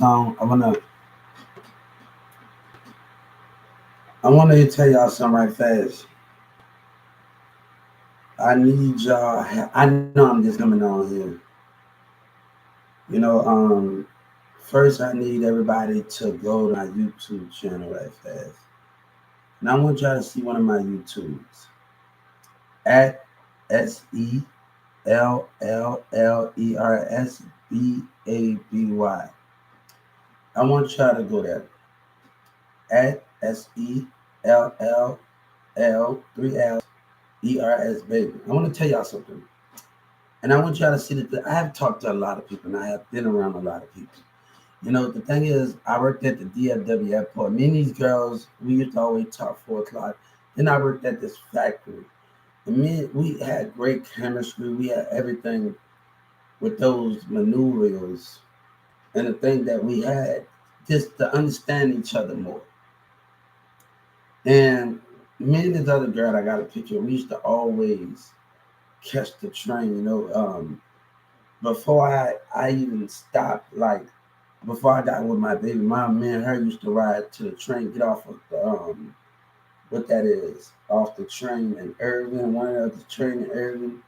I want to tell y'all something right fast. I need y'all. I know I'm just coming on here. You know, first I need everybody to go to my YouTube channel right fast, and I want y'all to see one of my YouTubes at SELLERSBABY. I want y'all to go there at SELLL 3L's baby. I want to tell y'all something. And I want y'all to see that I have talked to a lot of people and I have been around a lot of people. You know, the thing is, I worked at the DFW airport. Me and these girls, we used to always talk 4 o'clock. Then I worked at this factory. And we had great chemistry. We had everything with those maneuvers and the thing that we had just to understand each other more. And me and this other girl I got a picture, we used to always catch the train, before I even stopped, like before I got with my baby mom, me and her used to ride to the train, get off of the what that is, off the train in Irving, one of the train in Irving.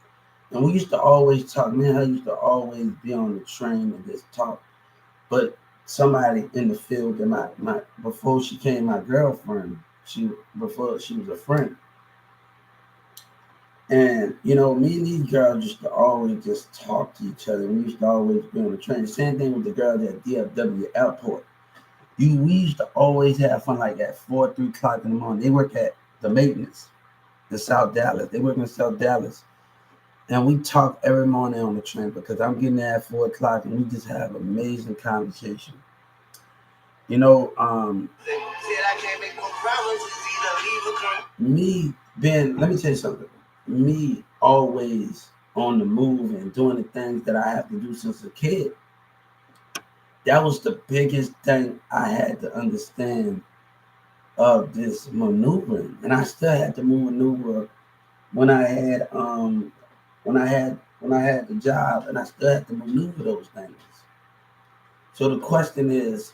And we used to always talk. Me and her used to always be on the train and just talk. But somebody in the field that my before she came my girlfriend, before she was a friend. And me and these girls used to always just talk to each other. We used to always be on the train. Same thing with the girls at DFW Airport. We used to always have fun like at 3 o'clock in the morning. They work at the maintenance in South Dallas. They work in South Dallas. And we talk every morning on the train because I'm getting there at 4 o'clock and we just have amazing conversation. You know, me being, let me tell you something. Me always on the move and doing the things that I have to do since a kid. That was the biggest thing I had to understand of this maneuvering. And I still had to maneuver when I had when I had the job, and I still had to maneuver those things. So the question is,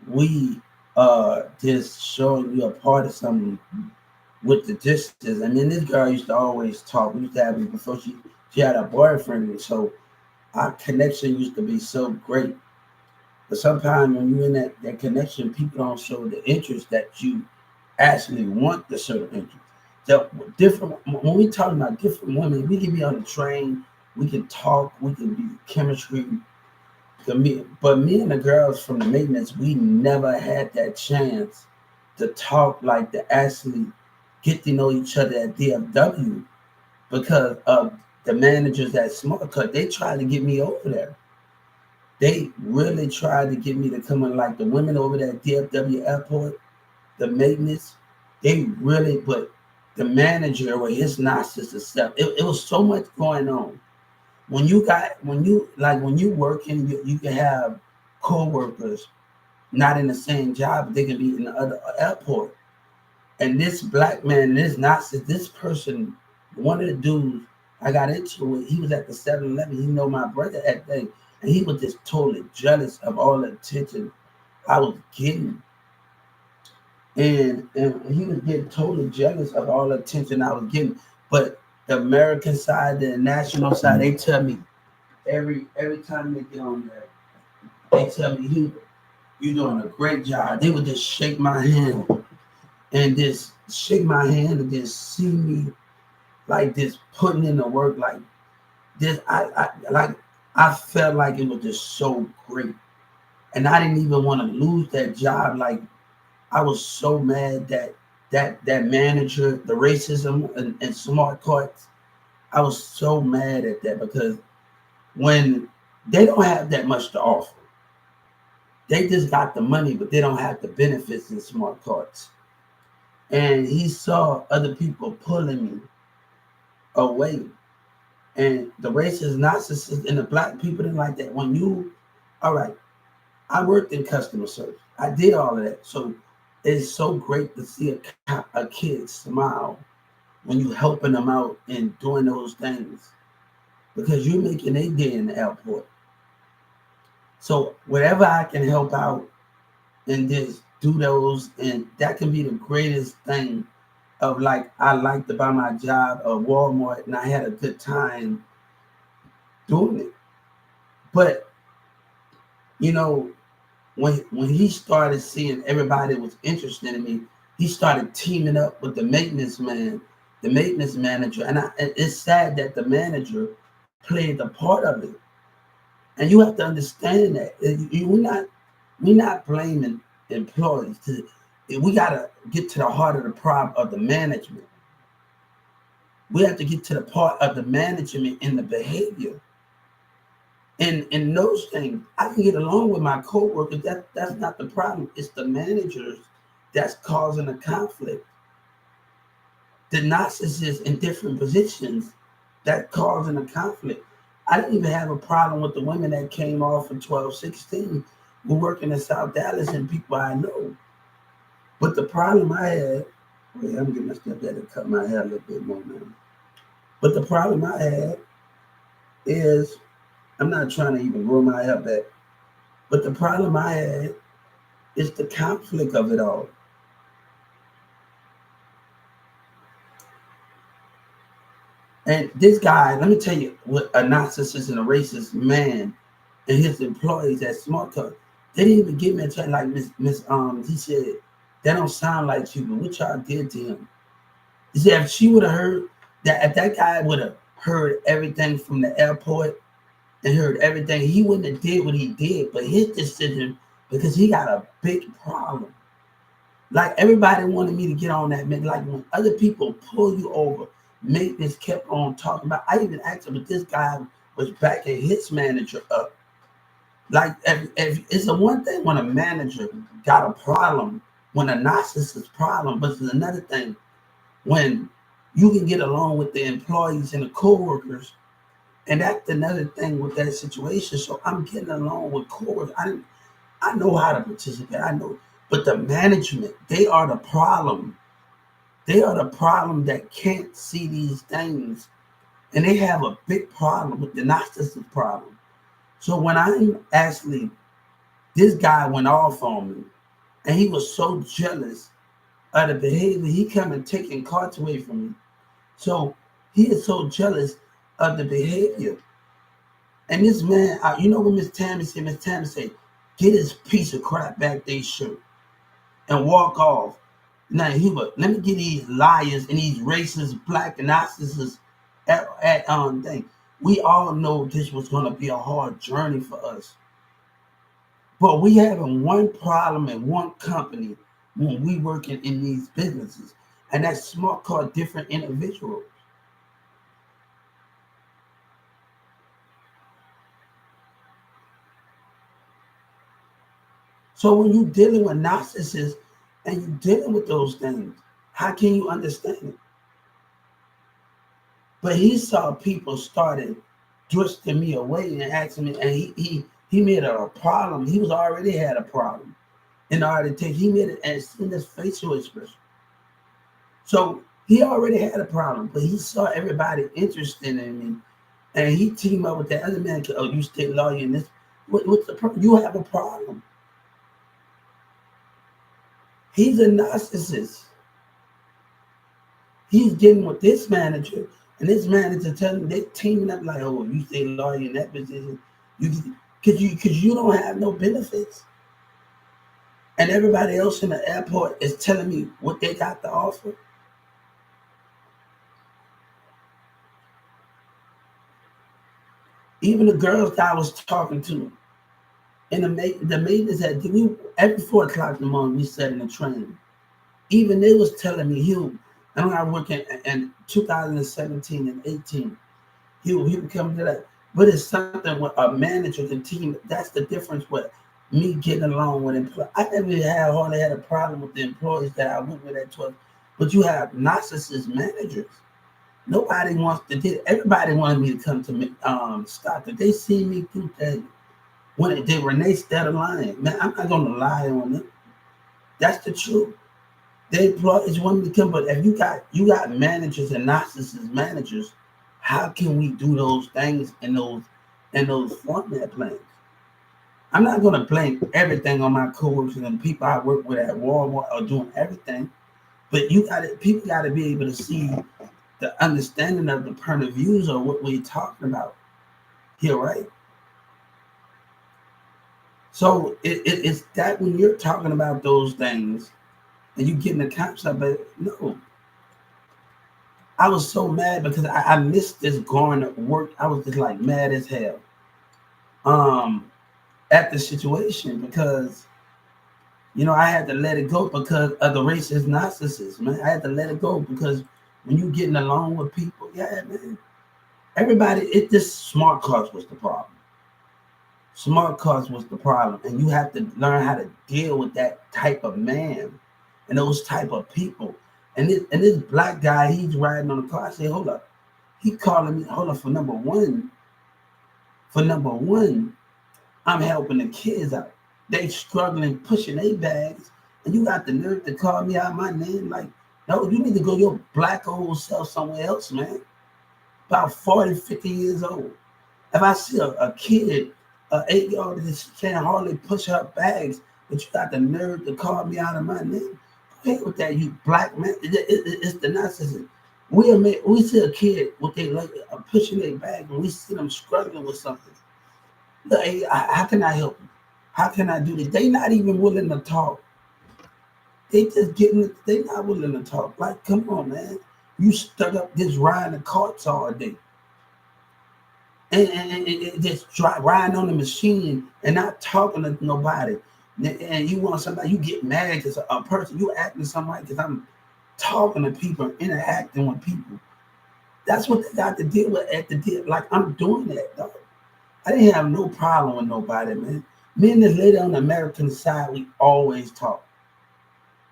we just showing you a part of something with the distance. I mean, this girl used to always talk. We used to have it before she had a boyfriend, and so our connection used to be so great. But sometimes when you're in that connection, people don't show the interest that you actually want to show the interest. So different when we talk about different women, we can be on the train, we can talk, we can be chemistry. But me and the girls from the maintenance, we never had that chance to talk like to actually get to know each other at DFW because of the managers at Smart Cut. They tried to get me over there. They really tried to get me to come in, like the women over there at DFW Airport, the maintenance. They really, but the manager or his narcissist stuff. It was so much going on. When you working, you can have co-workers not in the same job, but they can be in the other airport. And this black man, this narcissist, this person, one of the dudes I got into it, he was at the 7-Eleven. He know my brother at thing. And he was just totally jealous of all the attention I was getting. And he was getting totally jealous of all the attention I was getting. But the American side, the national side, they tell me every time they get on there, they tell me you doing a great job. They would just shake my hand and just shake my hand and just see me like this putting in the work like this. I felt like it was just so great. And I didn't even want to lose that job. Like I was so mad that manager, the racism and smart cards. I was so mad at that because when they don't have that much to offer, they just got the money, but they don't have the benefits in smart cards. And he saw other people pulling me away. And the racist, narcissist, and the black people didn't like that. All right, I worked in customer service. I did all of that. So it's so great to see a kid smile when you helping them out and doing those things because you're making a day in the airport. So whatever I can help out and just do those, and that can be the greatest thing of like I liked about my job at Walmart, and I had a good time doing it. But you know, when he started seeing everybody was interested in me, he started teaming up with the maintenance man, the maintenance manager, and it's sad that the manager played the part of it. And you have to understand that we're not blaming employees. We gotta get to the heart of the problem of the management. We have to get to the part of the management in the behavior. And in those things, I can get along with my coworkers. That's not the problem. It's the managers that's causing the conflict. The narcissists in different positions that causing the conflict. I didn't even have a problem with the women that came off in 12, 16 who working in South Dallas and people I know. But the problem I had, wait, I'm getting my stepdad to cut my hair a little bit more now. But the problem I had is I'm not trying to even grow my hair back. But the problem I had is the conflict of it all. And this guy, let me tell you, what a narcissist and a racist man and his employees at Smart Car, they didn't even give me a chance. Like Miss he said, that don't sound like you, but what y'all did to him. He said if she would have heard that, if that guy would have heard everything from the airport and heard everything, he wouldn't have did what he did. But his decision, because he got a big problem. Like everybody wanted me to get on that. Like when other people pull you over, maintenance kept on talking about. I even asked him, but this guy was backing his manager up. Like if it's the one thing when a manager got a problem, when a narcissist problem, but it's another thing when you can get along with the employees and the co-workers. And that's another thing with that situation. So I'm getting along with coworkers. I know how to participate. I know, but the management, they are the problem. They are the problem that can't see these things, and they have a big problem with the narcissist problem. So when I'm actually, this guy went off on me, and he was so jealous of the behavior. He come and taking carts away from me. So he is so jealous of the behavior. And this man, you know what Miss Tammy said? Miss Tammy said, get his piece of crap back they shirt and walk off. Now he was, let me get these liars and these racist black narcissists at thing. We all know this was gonna be a hard journey for us. But we having one problem in one company when we working in these businesses. And that's smart called different individuals. So when you're dealing with narcissists and you're dealing with those things, how can you understand it? But he saw people started twisting me away and asking me, and he made it a problem. He was already had a problem in order to take. He made it as in his facial expression. So he already had a problem, but he saw everybody interested in me, and he teamed up with that other man. Oh, you state lawyer in this. What's the problem? You have a problem. He's a narcissist. He's getting with this manager, and this manager telling him they teaming up like, oh, you stay lawyer in that position, because you don't have no benefits, and everybody else in the airport is telling me what they got to offer. Even the girls that I was talking to, and the maintenance had we every 4 o'clock in the morning we sat in the train. Even they was telling me I don't know, I work in 2017 and 18. He would come to that. But it's something with a manager and team. That's the difference with me getting along with employees. I never hardly had a problem with the employees that I went with at 12. But you have narcissist managers. Nobody wants to do. Everybody wanted me to come to me, stop it. They see me through that. When they Renee started lying, man, I'm not gonna lie on them. That's the truth. The employees want me to come, but if you got managers and narcissist managers, how can we do those things in those format plans? I'm not gonna blame everything on my coworkers and people I work with at Walmart are doing everything. But people gotta be able to see the understanding of the point of views of what we're talking about here, right? So it's that when you're talking about those things and you getting the concept, but no, I was so mad because I missed this going to work. I was just like mad as hell um at the situation because I had to let it go because of the racist narcissist, man. I had to let it go because when you getting along with people, yeah, man, everybody, this smart cards was the problem. Smart cards was the problem, and you have to learn how to deal with that type of man and those type of people. And this black guy, he's riding on the car. I say, hold up, he calling me. Hold up, for number one, I'm helping the kids out. They struggling, pushing their bags, and you got the nerve to call me out my name. Like, no, you need to go your black old self somewhere else, man. About 40, 50 years old. If I see a kid, an 8-year-old that she can't hardly push her bags, but you got the nerve to call me out of my name, go ahead with that, you black man. It's the narcissism. We see a kid with their leg pushing their bag, and we see them struggling with something. Look, hey, how can I help you? How can I do this? They not even willing to talk. They just getting it. They not willing to talk. Like, come on, man. You stuck up just riding the carts all day. And just riding on the machine and not talking to nobody. And you want somebody, you get mad because a person, you acting somebody because I'm talking to people, interacting with people. That's what they got to deal with at the deal. Like, I'm doing that, though. I didn't have no problem with nobody, man. Me and this lady on the American side, we always talk.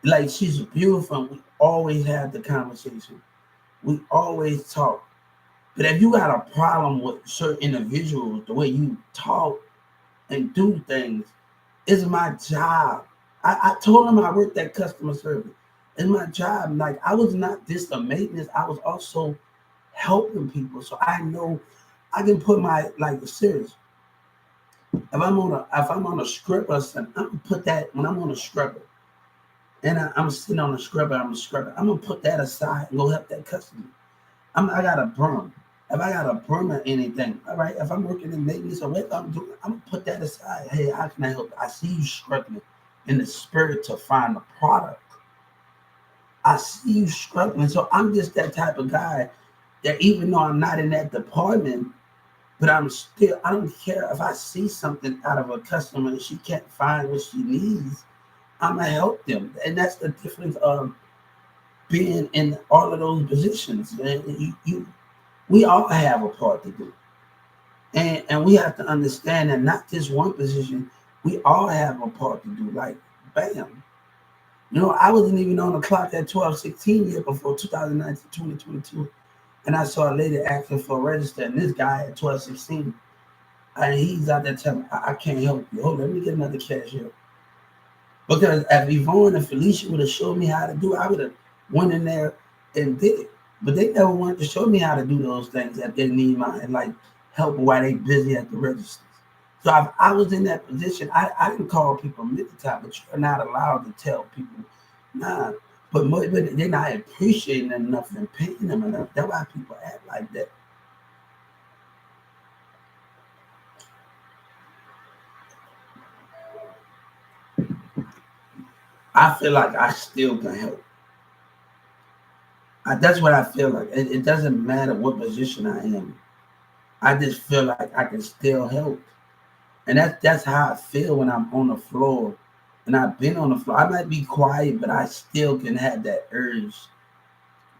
Like, she's beautiful, and we always have the conversation. We always talk. But if you got a problem with certain individuals, the way you talk and do things, it's my job. I told them I worked at customer service. It's my job. Like, I was not just a maintenance, I was also helping people. So I know I can put my, like, serious. If I'm on a script or something, I'm gonna put that when I'm on a scrubber and I'm sitting on a scrubber, I'm a scrubber. I'm gonna put that aside and go help that customer. I got a broom. If I got a broom or anything, all right. If I'm working in maintenance or whatever I'm doing, I'm gonna put that aside. Hey, how can I help? I see you struggling in the spirit to find a product. I see you struggling. So I'm just that type of guy that even though I'm not in that department, but I don't care if I see something out of a customer and she can't find what she needs, I'm gonna help them. And that's the difference of being in all of those positions. And we all have a part to do. And we have to understand that not just one position, we all have a part to do. Like, bam. I wasn't even on the clock at 12:16 yet before 2019, 2022. And I saw a lady asking for a register, and this guy at 12:16. And he's out there telling me, I can't help you. Hold on, let me get another cashier. Because if Yvonne and Felicia would have showed me how to do it, I would have went in there and did it. But they never wanted to show me how to do those things if they need my like help while they busy at the registers. So if I was in that position, I didn't call people many times, but you're not allowed to tell people, nah. But they're not appreciating them enough and paying them enough. That's why people act like that. I feel like I still can help. That's what I feel like. It doesn't matter what position I am. I just feel like I can still help. And that's how I feel when I'm on the floor. And I've been on the floor. I might be quiet, but I still can have that urge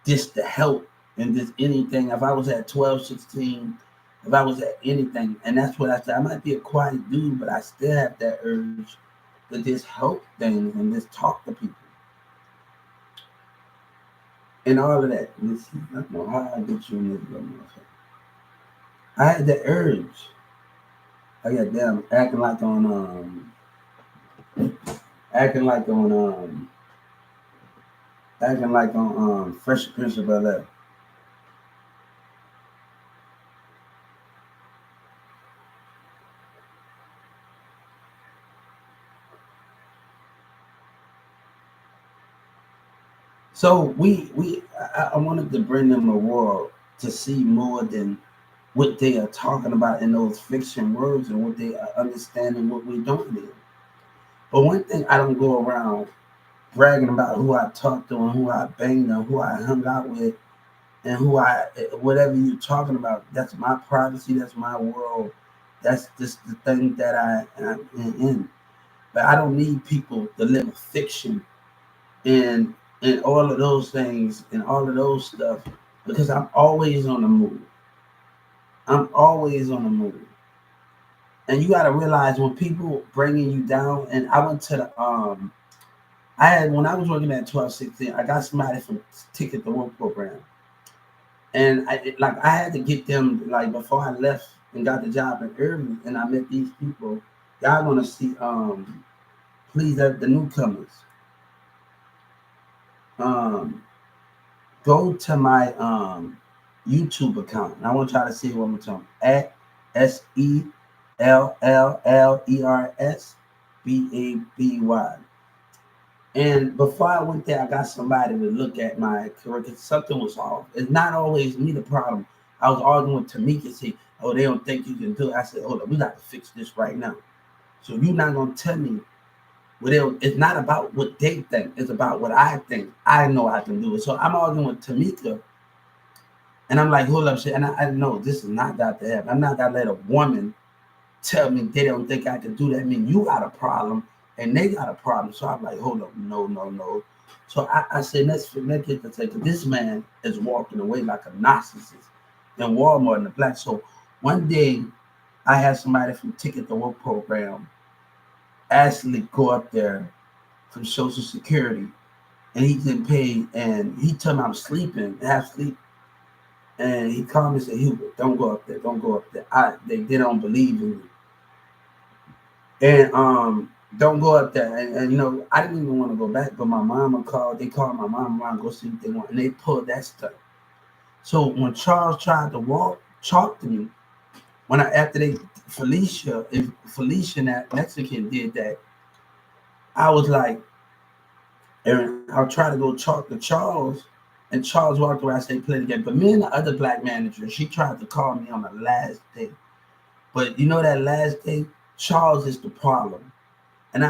just to help and just anything. If I was at 12, 16, if I was at anything, and that's what I said. I might be a quiet dude, but I still have that urge to just help things and just talk to people and all of that. Listen, I don't know how I get you in this motherfucker. I had that urge. I got damn acting like on Fresh Prince of Bel-Air. So I wanted to bring them a world to see more than what they are talking about in those fiction words and what they are understanding what we're doing here. But one thing I don't go around bragging about who I talked to and who I banged and who I hung out with and who I whatever you're talking about. That's my privacy. That's my world. That's just the thing that I am in. But I don't need people to live a fiction and all of those things and all of those stuff because I'm always on the move. I'm always on the move. And you got to realize when people bringing you down. And I went to the I had when I was working at 1216, I got somebody from Ticket to Work program, and I had to get them like before I left and got the job in Irving, and I met these people. Y'all want to see please the newcomers um go to my YouTube account. And I want y'all to see it one more time at SELLERSBABY. And before I went there, I got somebody to look at my career because something was off. It's not always me the problem. I was arguing with Tamika, say, oh, they don't think you can do it. I said, hold on, we got to fix this right now. So you're not going to tell me what it's not about what they think. It's about what I think. I know I can do it. So I'm arguing with Tamika, and I'm like, hold up, shit. And I know this is not got to happen. I'm not going to let a woman tell me they don't think I can do that. I mean, you got a problem and they got a problem. So I'm like, hold up, no, no, no. So I said, let's get the take. This man is walking away like a narcissist in Walmart in the black. So one day I had somebody from Ticket to Work program actually go up there from Social Security and he didn't pay and he told me I'm sleeping, half sleep. And he called me and said, Hubert, don't go up there, don't go up there. They don't believe in me. And don't go up there. And you know, I didn't even want to go back, but my mama called. They called my mom around, go see what they want, and they pulled that stuff. So when Charles tried to talk to me, when I after they Felicia, if Felicia that Mexican did that, I was like, and I'll try to go talk to Charles, and Charles walked away. I said, play the game. But me and the other black manager, she tried to call me on the last day. But you know that last day, Charles is the problem. And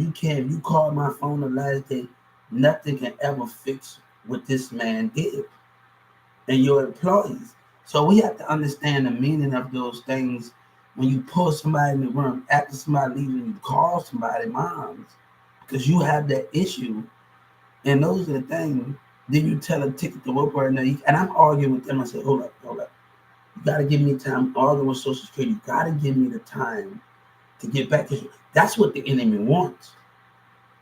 you can't, if you call my phone the last day, nothing can ever fix what this man did and your employees. So we have to understand the meaning of those things. When you pull somebody in the room after somebody leaving, you call somebody moms because you have that issue. And those are the things. Then you tell a Ticket to Work right now, and I'm arguing with them. I said, hold up, hold up. You got to give me time. I'm arguing with Social Security. You got to give me the time to get back. That's what the enemy wants.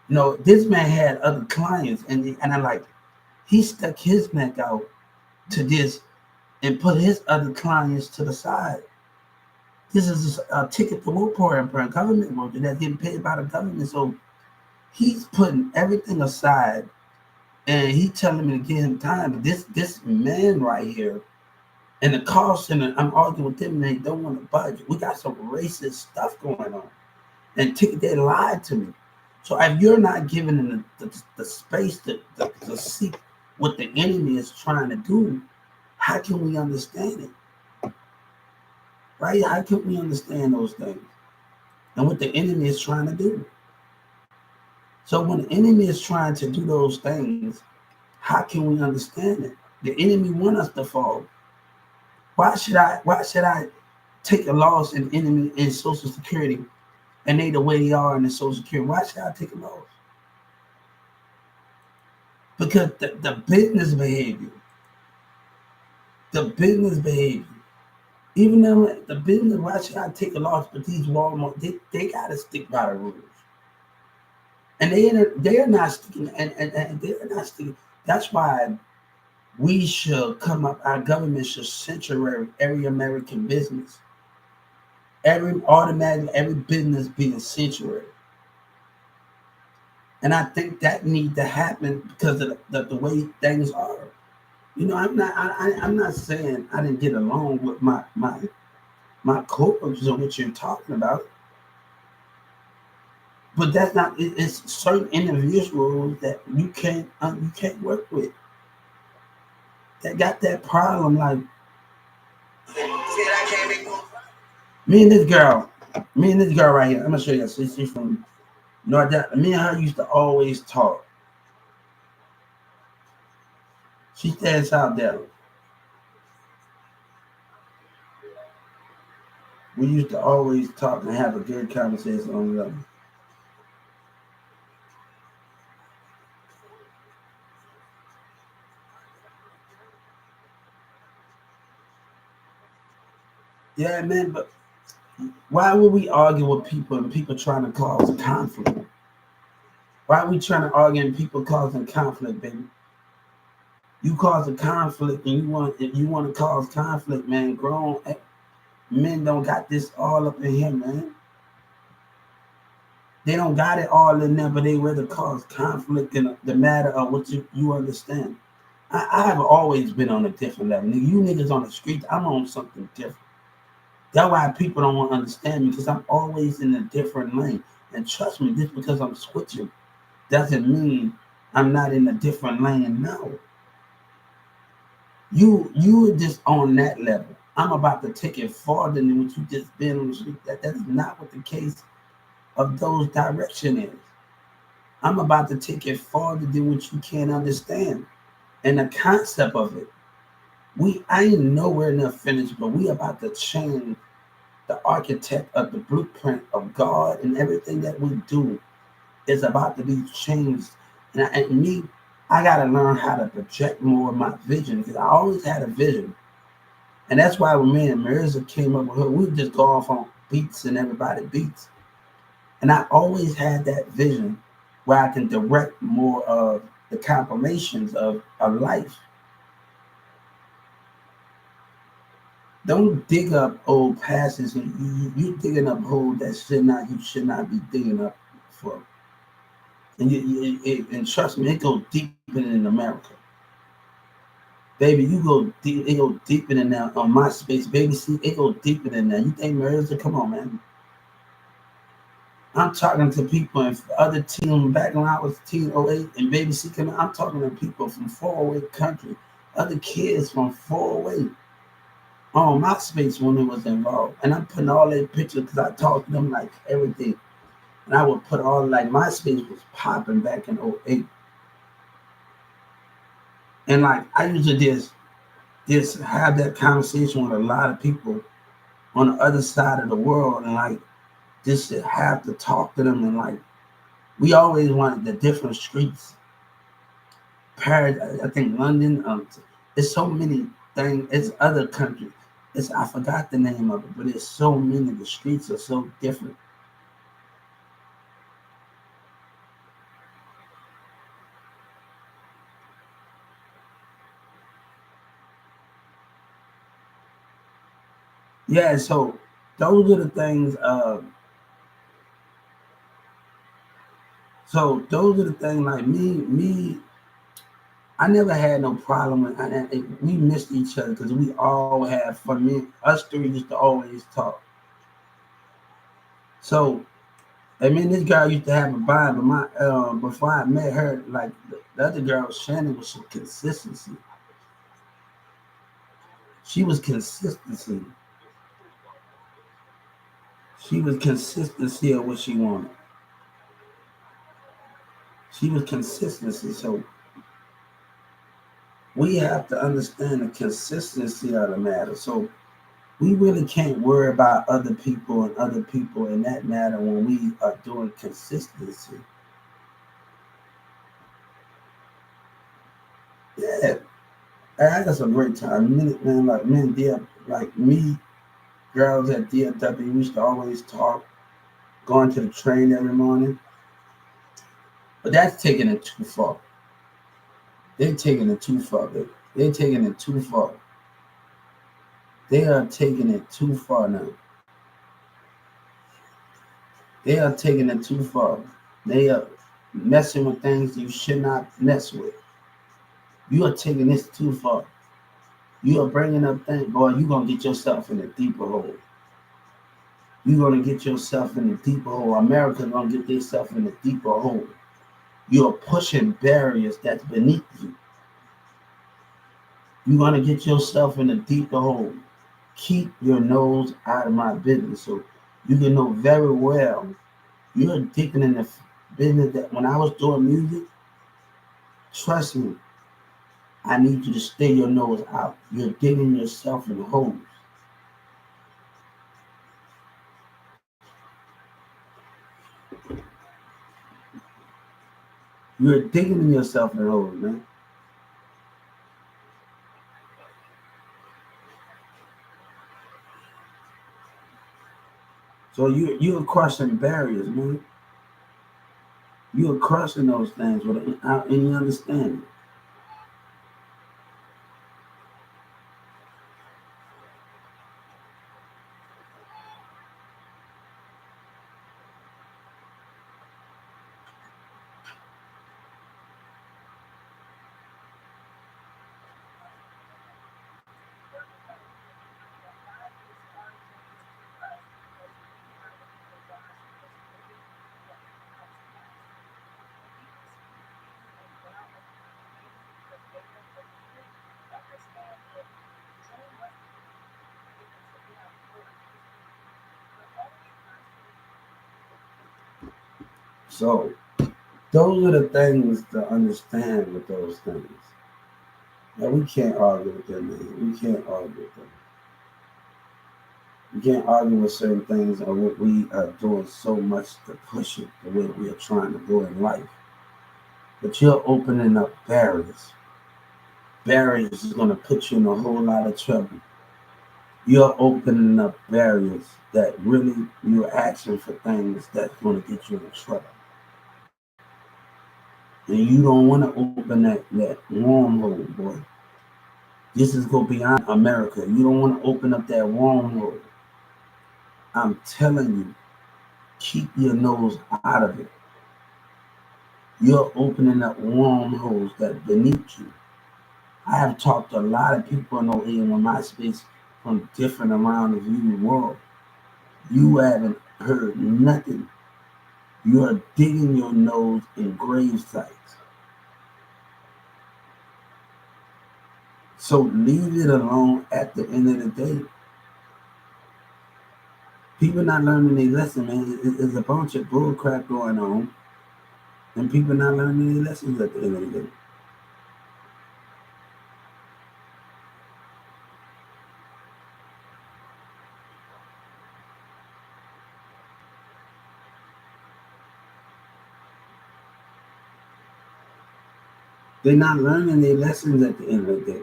You know, this man had other clients, and I like, he stuck his neck out to this and put his other clients to the side. This is a Ticket to Work program, government worker that's getting paid by the government. So he's putting everything aside, and he telling me to give him time. But this man right here, and the call center, I'm arguing with them, and they don't want to budge. We got some racist stuff going on. And they lied to me. So if you're not giving them the space to see what the enemy is trying to do, how can we understand it? Right? How can we understand those things and what the enemy is trying to do? So when the enemy is trying to do those things, how can we understand it? The enemy want us to fall. Why should I take a loss in enemy in Social Security and they the way they are in the Social Security? Why should I take a loss? Because the business behavior, even though the business, why should I take a loss? But these Walmart, they got to stick by the rules. And they are not sticking, and they're not sticking. That's why we should come up, our government should censure every American business. Every business being censored. And I think that need to happen because of the way things are. You know, I'm not saying I didn't get along with my coworkers on what you're talking about. But that's not. It's certain individuals that you can't work with. That got that problem. Like me and this girl, right here. I'm gonna show you. She's from North. Me and her used to always talk. She stayed in South Dallas. We used to always talk and have a good conversation on the level. Yeah, man, but why would we argue with people and people trying to cause conflict? Why are we trying to argue and people causing conflict, baby? You cause a conflict and if you want to cause conflict, man, grown men don't got this all up in here, man. They don't got it all in there, but they rather cause conflict in the matter of what you understand. I have always been on a different level. You niggas on the street, I'm on something different. That's why people don't want to understand me, because I'm always in a different lane. And trust me, just because I'm switching doesn't mean I'm not in a different lane. No. You are just on that level. I'm about to take it farther than what you just been on the street. That is not what the case of those direction is. I'm about to take it farther than what you can't understand. And the concept of it, I ain't nowhere near finished, but we about to change the architect of the blueprint of God, and everything that we do is about to be changed. I got to learn how to project more of my vision, because I always had a vision. And that's why when me and Marissa came up with her, we would just go off on beats and everybody beats. And I always had that vision where I can direct more of the confirmations of a life. Don't dig up old passes. You digging up holes that you should not be digging up for. And trust me, it goes deeper than America. Baby, you go deep. It go deeper than that on MySpace. Baby, see, it go deeper than that. You think Marissa? Come on, man. I'm talking to people in other teams back when I was teen '08 and Baby C coming. I'm talking to people from far away country, other kids from far away on MySpace when it was involved. And I'm putting all their pictures because I talked to them like everything. And I would put all, like, MySpace was popping back in '08. And like I used to just have that conversation with a lot of people on the other side of the world, and like just to have to talk to them. And like we always wanted the different streets. Paris, I think London. It's so many things. It's other countries. I forgot the name of it, but it's so many. The streets are so different. Yeah, so those are the things. So those are the things. Like me. I never had no problem with. We missed each other because we all had fun. Us three used to always talk. So this girl used to have a vibe, but before I met her, like the other girl, Shannon, was some consistency. She was consistency. She was consistency of what she wanted. She was consistency. So we have to understand the consistency of the matter. So we really can't worry about other people in that matter when we are doing consistency. Yeah, I had some great time. Man, like men, like me, girls at DFW, we used to always talk, going to the train every morning. But that's taking it too far. They're taking it too far, baby. They're taking it too far. They are taking it too far now. They are taking it too far. They are messing with things you should not mess with. You are taking this too far. You are bringing up things, boy, you're going to get yourself in a deeper hole. You're gonna get yourself in a deeper hole. America's gonna get themselves in a deeper hole. You're pushing barriers that's beneath you. You're gonna get yourself in a deeper hole. Keep your nose out of my business. So you can know very well you're digging in the business that when I was doing music, trust me, I need you to stay your nose out. You're digging yourself in holes. You're digging yourself in holes, man. So you're crushing barriers, man. You're crushing those things without any understanding. So those are the things to understand with those things. Now we can't argue with them, man. We can't argue with them. You can't argue with certain things or what we are doing so much to push it the way we are trying to go in life. But you're opening up barriers. Barriers is going to put you in a whole lot of trouble. You're opening up barriers that really you're asking for things that's going to get you in trouble. And you don't want to open that wormhole, boy. This is go beyond America. You don't want to open up that wormhole. I'm telling you, keep your nose out of it. You're opening up wormholes that beneath you. I have talked to a lot of people in OA on my space from different around the world. You haven't heard nothing. You are digging your nose in grave sites. So leave it alone at the end of the day. People not learning their lesson, man. There's a bunch of bull crap going on, and people not learning their lessons at the end of the day. They're not learning their lessons at the end of the day.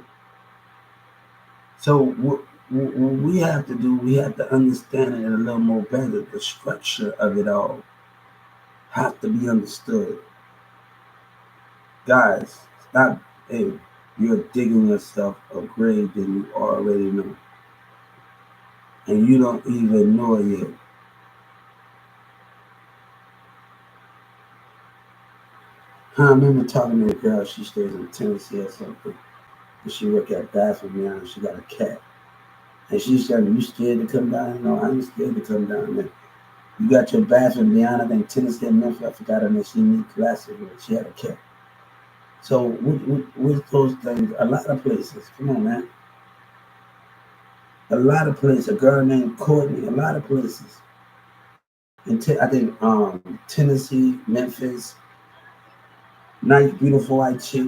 So what we have to do, we have to understand it a little more better. The structure of it all has to be understood. Guys, stop. Hey, you're digging yourself a grave that you already know. And you don't even know it yet. I remember talking to a girl, she stays in Tennessee or something. And she work at bathroom now and she got a cat. And she said, you scared to come down? No, I ain't scared to come down there. You got your bathroom beyond, I think Tennessee and Memphis, I forgot her name, she need glasses with. She had a cat. So with those things, a lot of places, come on, man. A lot of places, a girl named Courtney, a lot of places. I think Tennessee, Memphis, nice, beautiful white chick.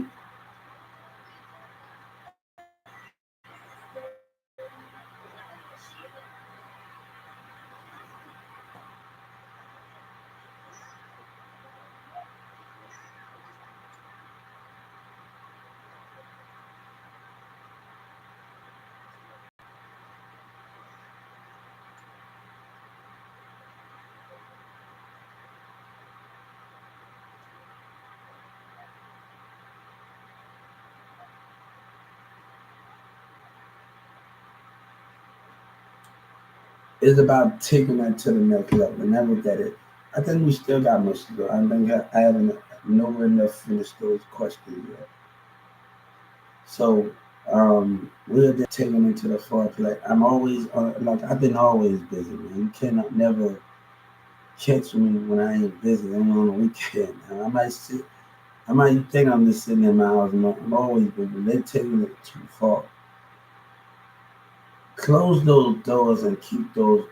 It's about taking that to the next level. And never get it. I think we still got much to go. I think I haven't nowhere enough finished those questions yet. So We're just taking into the far play. I'm always like I've been always busy, man. You cannot never catch me when I ain't busy. I'm on the weekend. I might sit. I might think I'm just sitting in my house. I'm always busy. They're taking it too far. Close those doors and keep those